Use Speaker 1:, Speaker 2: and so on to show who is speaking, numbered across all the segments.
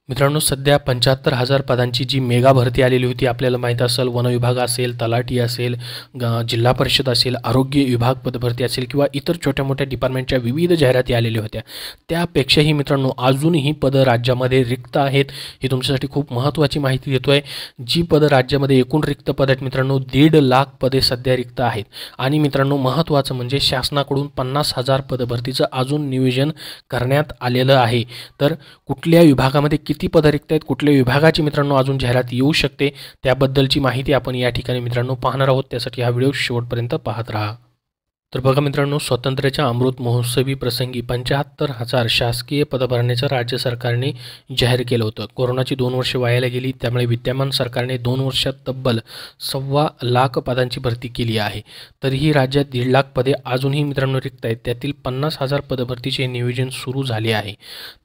Speaker 1: मित्रांनो, सध्या 75,000 पदांची जी मेगा भरती आलेली होती, आपल्याला माहीत असेल, वन विभाग असेल, तलाठी असेल, जिल्हा परिषद असेल, आरोग्य विभाग पदभरती असेल किंवा इतर छोट्या मोठ्या डिपार्टमेंटच्या विविध जाहिराती आलेल्या होत्या। त्यापेक्षाही मित्रांनो अजूनही पदं राज्यामध्ये रिक्त आहेत। ही तुमच्यासाठी खूप महत्त्वाची माहिती देतोय। जी पदं राज्यामध्ये एकूण रिक्त पद आहेत मित्रांनो, 1.5 लाख पदे सध्या रिक्त आहेत। आणि मित्रांनो महत्त्वाचं म्हणजे शासनाकडून 50,000 पदभरतीचं अजून नियोजन करण्यात आलेलं आहे। तर कुठल्या विभागामध्ये किती पदं रिक्त आहेत, कुठल्या विभागाची मित्रांनो अजून जाहिरात येऊ शकते, त्याबद्दलची माहिती आपण या ठिकाणी मित्रांनो पाहणार आहोत। त्यासाठी हा व्हिडिओ शेवटपर्यंत पाहत राहा। तर बघा मित्रांनो, स्वातंत्र्याच्या अमृत महोत्सवी प्रसंगी 75,000 शासकीय पद भरण्याचं राज्य सरकारने जाहीर केलं होतं। कोरोनाची 2 वर्षे वायाला गेली, त्यामुळे विद्यमान सरकारने 2 वर्षात तब्बल 1.25 लाख पदांची भरती केली आहे। तरीही राज्यात 1.5 लाख पदे अजूनही मित्रांनो रिक्त आहेत। त्यातील 50,000 पदभरतीचे नियोजन सुरू झाले आहे।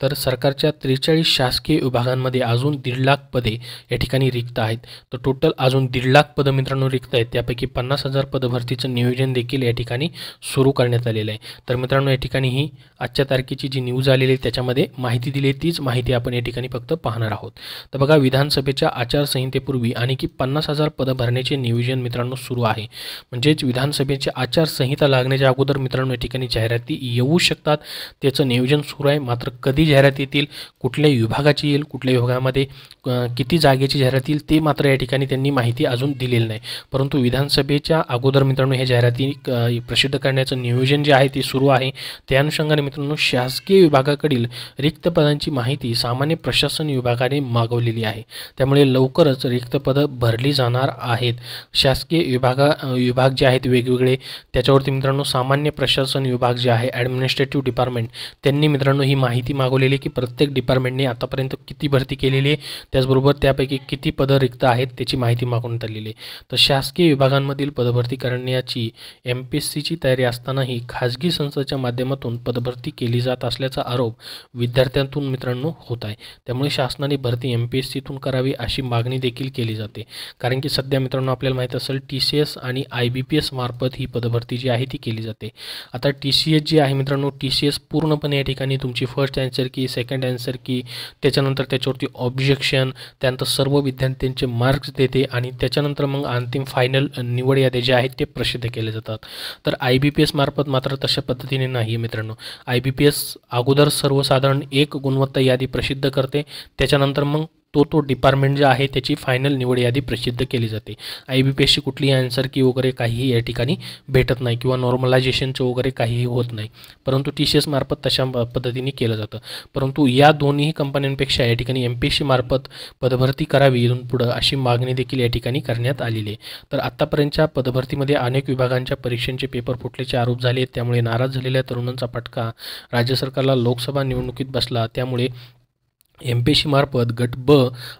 Speaker 1: तर सरकारच्या 43 शासकीय विभागांमध्ये अजून 1.5 लाख पदे या ठिकाणी रिक्त आहेत। तर टोटल अजून 1.5 लाख पदं मित्रांनो रिक्त आहेत। त्यापैकी 50,000 पदभरतीचं नियोजन देखील या ठिकाणी सुरू करण्यात आलेलं आहे। तर मित्रांनो या ठिकाणी ही आजच्या तारखेची जी न्यूज आलेली आहे त्याच्यामध्ये माहिती दिली आहे, तीच माहिती आपण या ठिकाणी फक्त पाहणार आहोत। तर बघा, विधानसभेच्या आचारसंहितेपूर्वी आणखी 50,000 पदं भरण्याचे नियोजन मित्रांनो सुरू आहे। म्हणजेच विधानसभेची आचारसंहिता लागण्याच्या अगोदर मित्रांनो या ठिकाणी जाहिराती येऊ शकतात, त्याचं नियोजन सुरू आहे। मात्र कधी जाहिरात येतील, कुठल्या विभागाची येईल, कुठल्या विभागामध्ये किती जागेची जाहिरात येईल ते मात्र या ठिकाणी त्यांनी माहिती अजून दिलेली नाही। परंतु विधानसभेच्या अगोदर मित्रांनो हे जाहिराती प्रसिद्ध करण्याचं नियोजन जे आहे ते सुरू आहे। त्या अनुषंगाने मित्रांनो शासकीय विभागाकडील रिक्त पदांची माहिती सामान्य प्रशासन विभागाने मागवलेली आहे। त्यामुळे लवकरच रिक्त पदं भरली जाणार आहेत। शासकीय विभाग जे आहेत वेगवेगळे, त्याच्यावरती मित्रांनो सामान्य प्रशासन विभाग जे आहे, ॲडमिनिस्ट्रेटिव्ह डिपार्टमेंट, त्यांनी मित्रांनो ही माहिती मागवलेली की प्रत्येक डिपार्टमेंटने आतापर्यंत किती भरती केलेली आहे, त्याचबरोबर त्यापैकी किती पदं रिक्त आहेत त्याची माहिती मागवण्यात आलेली आहे। तर शासकीय विभागांमधील पदभरती करण्याची MPSCची तयारी असतानाही खाजगी संस्थांच्या माध्यमातून पदभरती केली जात असल्याचा आरोप विद्यार्थ्यांतून मित्रांनो होत आहे। त्यामुळे शासनाने भरती MPSCतून करावी अशी मागणी देखील केली जाते। कारण की सध्या मित्रांनो आपल्याला माहीत असेल TCS आणि IBPS मार्फत ही पदभरती जी आहे ती केली जाते। आता TCS जी आहे मित्रांनो, TCS पूर्णपणे या ठिकाणी तुमची फर्स्ट आन्सर की, सेकंड आन्सर की, त्याच्यानंतर त्याच्यावरती ऑब्जेक्शन, त्यानंतर सर्व विद्यार्थ्यांचे मार्क्स देते आणि त्याच्यानंतर मग अंतिम फायनल निवड यादी जे आहेत ते प्रसिद्ध केले जातात। तर IBPS मार्फत मात्र तशा पद्धतीने नाही मित्रांनो। IBPS अगोदर सर्वसाधारण एक गुणवत्ता यादी प्रसिद्ध करते, त्याच्यानंतर मग तो डिपार्टमेंट जे आहे त्याची फायनल निवड यादी प्रसिद्ध केली जाते। IBPSची कुठलीही आन्सर की वगैरे काहीही या ठिकाणी भेटत नाही किंवा नॉर्मलायझेशनचं वगैरे काहीही होत नाही। परंतु TCS मार्फत तशा पद्धतीने केलं जातं। परंतु या दोन्ही कंपन्यांपेक्षा या ठिकाणी MPSC मार्फत पदभरती करावी इथून पुढं अशी मागणी देखील या ठिकाणी करण्यात आलेली आहे। तर आत्तापर्यंतच्या पदभरतीमध्ये अनेक विभागांच्या परीक्षांचे पेपर फुटल्याचे आरोप झाले, त्यामुळे नाराज झालेल्या तरुणांचा फटका राज्य सरकारला लोकसभा निवडणुकीत बसला। त्यामुळे MPSC मार्फत गट ब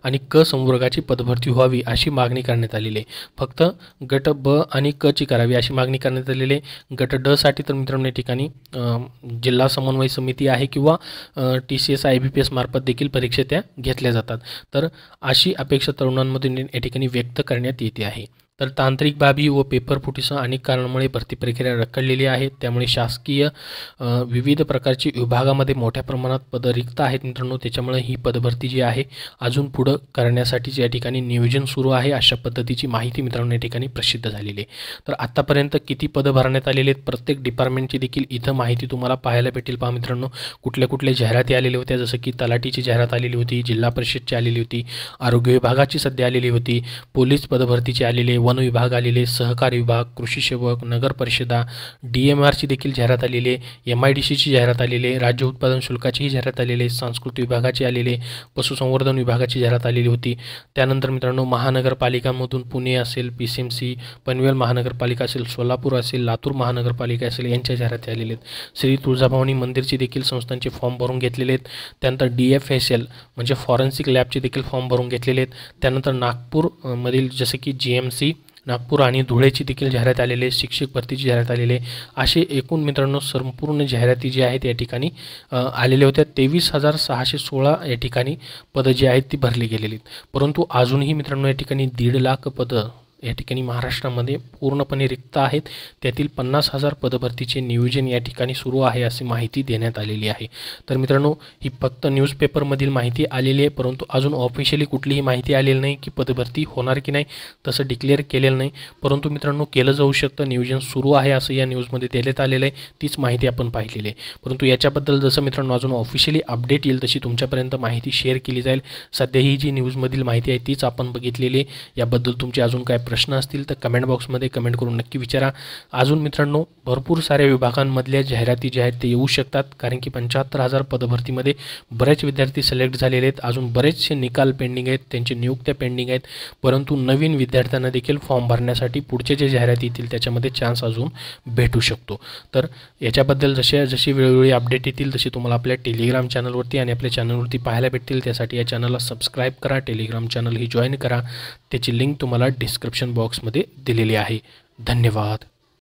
Speaker 1: आणि क संवर्गाची पदभरती व्हावी अशी मागणी करण्यात आलेली आहे। फक्त गट ब आणि क ची करावी अशी मागणी करण्यात आलेली आहे। गट ड साठी तर मित्रांनो या ठिकाणी जिल्हा समन्वय समिती आहे किंवा TCS IBPS मार्फत देखील परीक्षा त्या घेतल्या जातात। तर अशी अपेक्षा तरुणांमधून या ठिकाणी व्यक्त करण्यात येते आहे। तर तांत्रिक बाबी व पेपर फुटीसह अनेक कारणामुळे भरती प्रक्रिया रखडलेली आहे। त्यामुळे शासकीय विविध प्रकारची विभागामध्ये मोठ्या प्रमाणात पदं रिक्त आहेत मित्रांनो। त्याच्यामुळे ही पदभरती जी आहे अजून पुढं करण्यासाठी या ठिकाणी नियोजन सुरू आहे, अशा पद्धतीची माहिती मित्रांनो या ठिकाणी प्रसिद्ध झालेली आहे। तर आतापर्यंत किती पदं भरण्यात आलेली आहेत प्रत्येक डिपार्टमेंटची देखील इथं माहिती तुम्हाला पाहायला भेटेल। पहा मित्रांनो, कुठल्या जाहिराती आलेल्या होत्या, जसं की तलाठीची जाहिरात आलेली होती, जिल्हा परिषदची आलेली होती, आरोग्य विभागाची सध्या आलेली होती, पोलीस पदभरतीची आलेली, वन विभाग आलेले, सहकार विभाग, कृषी सेवक, नगर परिषदा, DMRची देखील जाहिरात आलेली आहे, MIDCची जाहिरात आलेली आहे, राज्य उत्पादन शुल्काचीही जाहिरात आलेली आहे, सांस्कृतिक विभागाची आलेली, पशुसंवर्धन विभागाची जाहिरात आलेली होती। त्यानंतर मित्रांनो महानगरपालिकांमधून पुणे असेल, PCMC, पनवेल महानगरपालिका असेल, सोलापूर असेल, लातूर महानगरपालिका असेल यांच्या जाहिराती आलेल्या आहेत। श्री तुळजाभवानी मंदिरची देखील संस्थांचे फॉर्म भरून घेतलेले आहेत। त्यानंतर DFSL म्हणजे फॉरेन्सिक लॅबचे देखील फॉर्म भरून घेतलेले आहेत। त्यानंतर नागपूर मधील जसे की GMC नागपूर आणि धुळेची देखील जाहिरात आलेली आहे, शिक्षक भरतीची जाहिरात आलेली आहे। असे एकूण मित्रांनो संपूर्ण जाहिराती जी आहेत या ठिकाणी आलेल्या होत्या। 23,616 या ठिकाणी पदं जी आहेत ती भरली गेलेली आहेत। परंतु अजूनही मित्रांनो या ठिकाणी 1.5 लाख पदं या ठिकाणी महाराष्ट्रामध्ये पूर्णपणे रिक्त आहेत. त्यातील 50,000 पदभरतीचे नियोजन या ठिकाणी सुरू आहे अशी माहिती देण्यात आलेली आहे. तर मित्रांनो, ही फक्त न्यूजपेपरमधील माहिती आलेली आहे, परंतु अजून ऑफिशियली कुठलीही माहिती आलेली नाही की पदभरती होणार की नाही, तसं डिक्लेअर केलेलं नाही. परंतु मित्रांनो, केलं जाऊ शकतं, नियोजन सुरू आहे असं या न्यूजमध्ये देण्यात आलेलं आहे. तीच माहिती आपण पाहिलेली आहे. परंतु याच्याबद्दल जसं मित्रांनो अजून ऑफिशियली अपडेट येईल तशी तुमच्यापर्यंत माहिती शेअर केली जाईल. सध्या ही जी न्यूजमधील माहिती आहे तीच आपण बघितलेली आहे. याबद्दल तुमचे अजून काय प्रश्न असतील तर कमेंट बॉक्समध्ये कमेंट करून नक्की विचारा. अजून मित्रांनो, भरपूर साऱ्या विभागांमधल्या जाहिराती ज्या आहेत ते येऊ शकतात, कारण की 75,000 पदभरतीमध्ये बरेच विद्यार्थी सिलेक्ट झालेले आहेत. अजून बरेचसे निकाल पेंडिंग आहेत, त्यांची नियुक्त्या पेंडिंग आहेत. परंतु नवीन विद्यार्थ्यांना देखील फॉर्म भरण्यासाठी पुढचे जे जाहिराती येतील त्याच्यामध्ये चान्स अजून भेटू शकतो. तर याच्याबद्दल जशी वेळोवेळी अपडेट येतील तशी तुम्हाला आपल्या टेलिग्राम चॅनलवरती आणि आपल्या चॅनलवरती पाहायला भेटतील. त्यासाठी या चॅनलला सबस्क्राईब करा, टेलिग्राम चॅनल ही जॉईन करा. त्याची लिंक तुम्हाला डिस्क्रिप्शन बॉक्समध्ये दिलेली आहे. धन्यवाद.